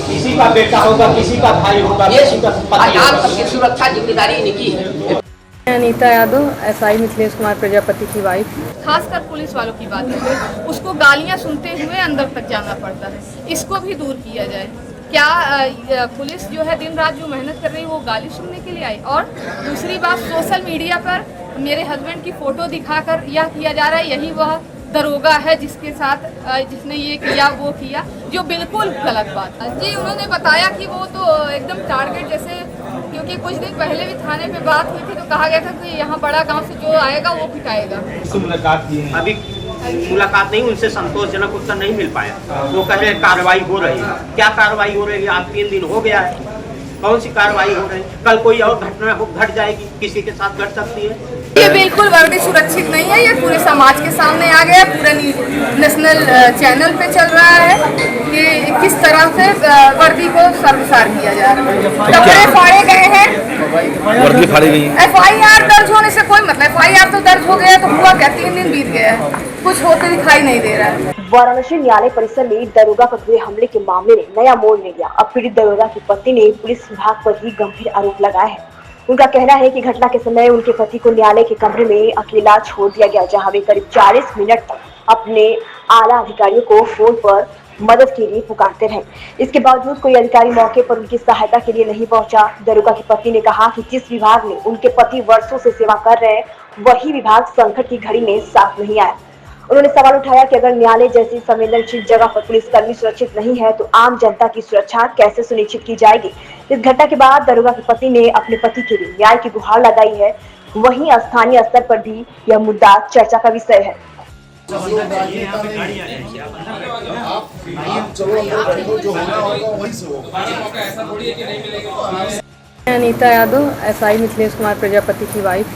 किसी का बेटा होगा, किसी का भाई होगा, किसी का पति होगा। सबकी सुरक्षा जिम्मेदारी इनकी है। अनीता यादव, एसआई मिथिलेश कुमार प्रजापति की वाइफ। खासकर पुलिस वालों की बात है, उसको गालियां सुनते हुए अंदर तक जाना पड़ता है, इसको भी दूर किया जाए। क्या पुलिस जो है दिन रात जो मेहनत कर रही है वो गाली सुनने के लिए आई? और दूसरी बात, सोशल मीडिया पर मेरे हस्बैंड की फोटो दिखाकर यह किया जा रहा है यही वह दरोगा है जिसके साथ जिसने ये किया वो किया, जो बिल्कुल गलत बात है। जी, उन्होंने बताया कि वो तो एकदम टारगेट जैसे, क्योंकि कुछ दिन पहले भी थाने पे बात हुई थी तो कहा गया था कि यहाँ बड़ा गांव से जो आएगा वो पिटाएगा। मुलाकात की है अभी मुलाकात नहीं, उनसे संतोषजनक उत्तर नहीं मिल पाया। वो कह रहे कार्रवाई हो रही है। क्या कार्रवाई हो रही है? आज 3 दिन हो गया है, कौन सी कार्रवाई हो रही है? कल कोई और घटना घट जाएगी, किसी के साथ घट सकती है। ये बिल्कुल वर्दी सुरक्षित नहीं है, ये पूरे समाज के सामने आ गया, पूरा नेशनल चैनल पे चल रहा है कि किस तरह से वर्दी को शर्मसार किया जा रहा है। कपड़े फाड़े गए हैं, वर्दी फाड़ी गई है। FIR दर्ज होने से कोई मतलब, FIR तो दर्ज हो गया तो हुआ क्या, 3 दिन बीत गया है, कुछ होते दिखाई नहीं दे रहा है। वाराणसी न्यायालय परिसर में दरोगा पर हुए हमले के मामले ने नया मोड़ ले लिया। अब पीड़ित दरोगा की पत्नी ने पुलिस विभाग पर ही गंभीर आरोप लगाया है। उनका कहना है कि घटना के समय उनके पति को न्यायालय के कमरे में अकेला छोड़ दिया गया, जहां वे करीब 40 मिनट तक अपने आला अधिकारियों को फोन पर मदद के लिए पुकारते रहे। इसके बावजूद कोई अधिकारी मौके पर उनकी सहायता के लिए नहीं पहुंचा। दरोगा की पत्नी ने कहा कि जिस विभाग में उनके पति वर्षों से सेवा कर रहे हैं, वही विभाग संकट की घड़ी में साथ नहीं आया। उन्होंने सवाल उठाया कि अगर न्यायालय जैसी संवेदनशील जगह पर पुलिसकर्मी सुरक्षित नहीं है तो आम जनता की सुरक्षा कैसे सुनिश्चित की जाएगी। इस घटना के बाद दरोगा की पत्नी ने अपने पति के लिए न्याय की गुहार लगाई है। वहीं स्थानीय स्तर पर भी यह मुद्दा चर्चा का विषय है। अनीता यादव, एसआई मिथिलेश कुमार प्रजापति की वाइफ।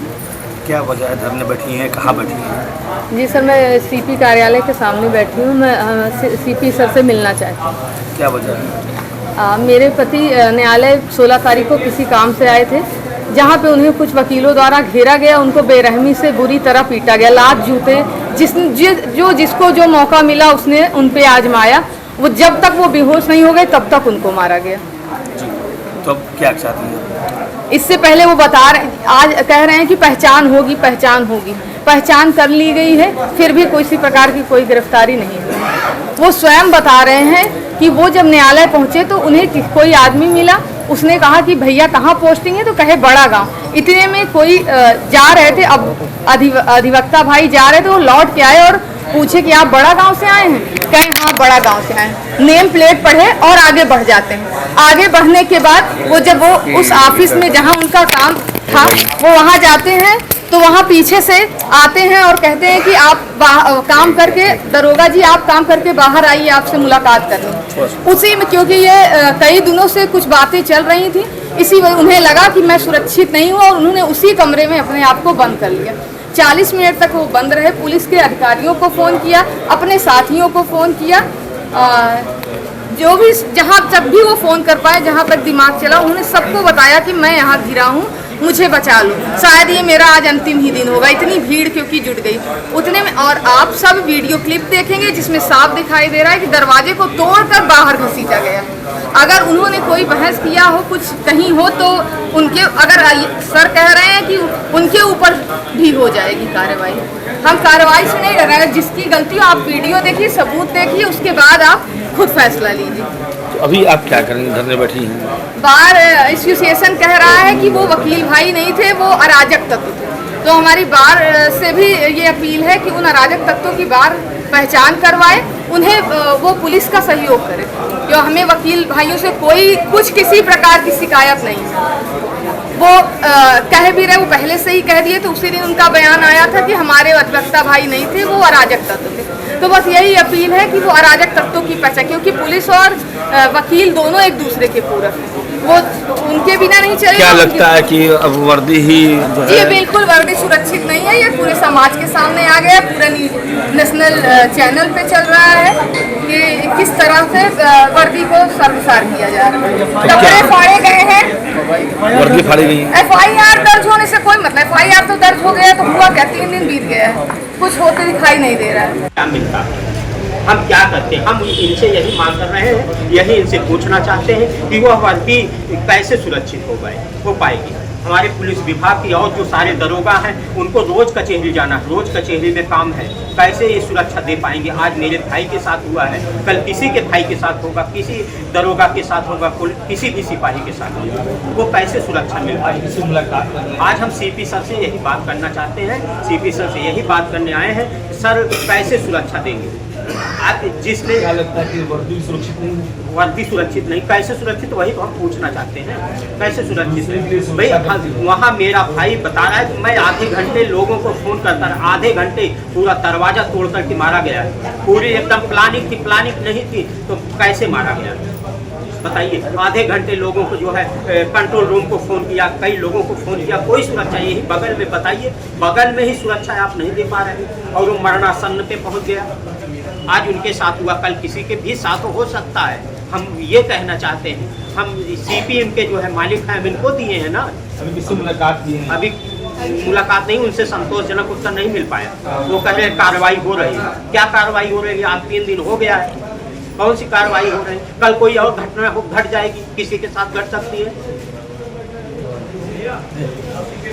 क्या वजह है धरने बैठी हैं, कहाँ बैठी हैं? जी सर, मैं सीपी कार्यालय के सामने बैठी हूँ। मैं सीपी सर से मिलना चाहती हूँ। क्या वजह है? मेरे पति न्यायालय 16 तारीख को किसी काम से आए थे, जहाँ पे उन्हें कुछ वकीलों द्वारा घेरा गया, उनको बेरहमी से बुरी तरह पीटा गया। लात जूते जिसको जो मौका मिला उसने उन पे आजमाया। वो जब तक वो बेहोश नहीं हो गए तब तक उनको मारा गया। तो अब क्या चाहती हैं? इससे पहले वो बता रहे, आज कह रहे हैं कि पहचान होगी, पहचान होगी। पहचान कर ली गई है, फिर भी किसी प्रकार की कोई गिरफ्तारी नहीं हुई। वो स्वयं बता रहे हैं कि वो जब न्यायालय पहुंचे तो उन्हें कोई आदमी मिला, उसने कहा कि भैया कहाँ पोस्टिंग है, तो कहे बड़ा गांव। इतने में कोई जा रहे थे, अब अधिवक्ता भाई जा रहे थे, वो लौट के आए और पूछे कि आप बड़ा गांव से आए हैं? कहें हाँ बड़ा गांव से आए हैं। नेम प्लेट पढ़े और आगे बढ़ जाते हैं। आगे बढ़ने के बाद वो जब वो उस ऑफिस में जहां उनका काम था वो वहां जाते हैं तो वहां पीछे से आते हैं और कहते हैं कि आप काम करके, दरोगा जी आप काम करके बाहर आइए, आपसे मुलाकात करनी। उसी में क्योंकि ये कई दिनों से कुछ बातें चल रही थी, इसी वजह उन्हें लगा कि मैं सुरक्षित नहीं हूँ और उन्होंने उसी कमरे में अपने आप को बंद कर लिया। 40 मिनट तक वो बंद रहे। पुलिस के अधिकारियों को फ़ोन किया, अपने साथियों को फ़ोन किया, जो भी जहाँ जब भी वो फ़ोन कर पाए, जहाँ तक दिमाग चला, उन्होंने सबको बताया कि मैं यहाँ गिरा हूँ, मुझे बचा लो, शायद ये मेरा आज अंतिम ही दिन होगा। इतनी भीड़ क्योंकि जुट गई उतने में। और आप सब वीडियो क्लिप देखेंगे जिसमें साफ दिखाई दे रहा है कि दरवाजे को तोड़कर बाहर घसीटा गया। अगर उन्होंने कोई बहस किया हो, कुछ कहीं हो, तो उनके, अगर सर कह रहे हैं कि उनके ऊपर भी हो जाएगी कार्रवाई। हम कार्रवाई से नहीं डर रहे हैं। जिसकी गलती हो आप वीडियो देखिए, सबूत देखिए, उसके बाद आप खुद फैसला लीजिए। तो अभी आप क्या करेंगे? धरने बैठी हैं। बार एसोसिएशन कह रहा है कि वो वकील भाई नहीं थे, वो अराजक तत्व थे। तो हमारी बार से भी ये अपील है कि उन अराजक तत्वों की बार पहचान करवाए, उन्हें वो पुलिस का सहयोग करे। जो हमें वकील भाइयों से कोई कुछ किसी प्रकार की शिकायत नहीं है। वो कह भी रहे, वो पहले से ही कह दिए, तो उसी दिन उनका बयान आया था कि हमारे अधिवक्ता भाई नहीं थे, वो अराजक तत्व थे। तो बस यही अपील है कि वो अराजक तत्वों की पहचान, क्योंकि पुलिस और वकील दोनों एक दूसरे के पूरक हैं, वो उनके बिना नहीं चलेगा। क्या लगता है कि अब वर्दी ही जो है? ये बिल्कुल वर्दी सुरक्षित नहीं है, ये पूरे समाज के सामने आ गया, पूरा नेशनल चैनल पे चल रहा है कि किस तरह से वर्दी को शर्मसार किया जा रहा है। कपड़े फाड़े गए हैं, वर्दी फाड़ी गई है। FIR दर्ज होने से कोई मतलब, FIR तो दर्ज हो गया तो हुआ क्या, 3 दिन बीत गया है, कुछ होते दिखाई नहीं दे रहा है। क्या मिलता है? हम क्या करते हैं? हम इनसे यही मांग कर रहे हैं, यही इनसे पूछना चाहते हैं कि वह वर्दी कैसे सुरक्षित हो पाएगी। हमारे पुलिस विभाग की और जो सारे दरोगा हैं उनको रोज कचहरी जाना है, रोज कचहरी में काम है, कैसे ये सुरक्षा दे पाएंगे? आज मेरे भाई के साथ हुआ है, कल किसी के भाई के साथ होगा, किसी दरोगा के साथ होगा, किसी भी सिपाही के साथ होगा, वो कैसे सुरक्षा मिल पाएगी? आज हम सीपी सर से यही बात करना चाहते हैं, सीपी सर से यही बात करने आए हैं, सर कैसे सुरक्षा देंगे? आप जिसने क्या लगता है कि वर्दी सुरक्षित नहीं है? वर्दी सुरक्षित नहीं, कैसे सुरक्षित, वही तो हम पूछना चाहते हैं, कैसे सुरक्षित है? भाई वहाँ मेरा भाई बता रहा है कि मैं आधे घंटे लोगों को फोन करता रहा, आधे घंटे पूरा दरवाजा तोड़ करके मारा गया, पूरी एकदम प्लानिंग थी, प्लानिंग नहीं थी तो कैसे मारा गया बताइए? आधे घंटे लोगों को जो है कंट्रोल रूम को फोन किया, कई लोगों को फोन किया, कोई सुरक्षा, यही बगल में बताइए, बगल में ही सुरक्षा आप नहीं दे पा रहे और वो मरणासन्न पे पहुंच गया। आज उनके साथ हुआ, कल किसी के भी साथ हो सकता है। हम ये कहना चाहते हैं, हम सीपीएम के जो है मालिक हैं, हम इनको दिए हैं ना, अभी किससे मुलाकात की है? अभी मुलाकात नहीं, उनसे संतोषजनक उत्तर नहीं मिल पाया। वो कह रहे कार्रवाई हो रही है, क्या कार्रवाई हो रही है? आज 3 दिन हो गया है, कौन सी कार्रवाई हो रही है? कल कोई और घटना घट जाएगी, किसी के साथ घट सकती है।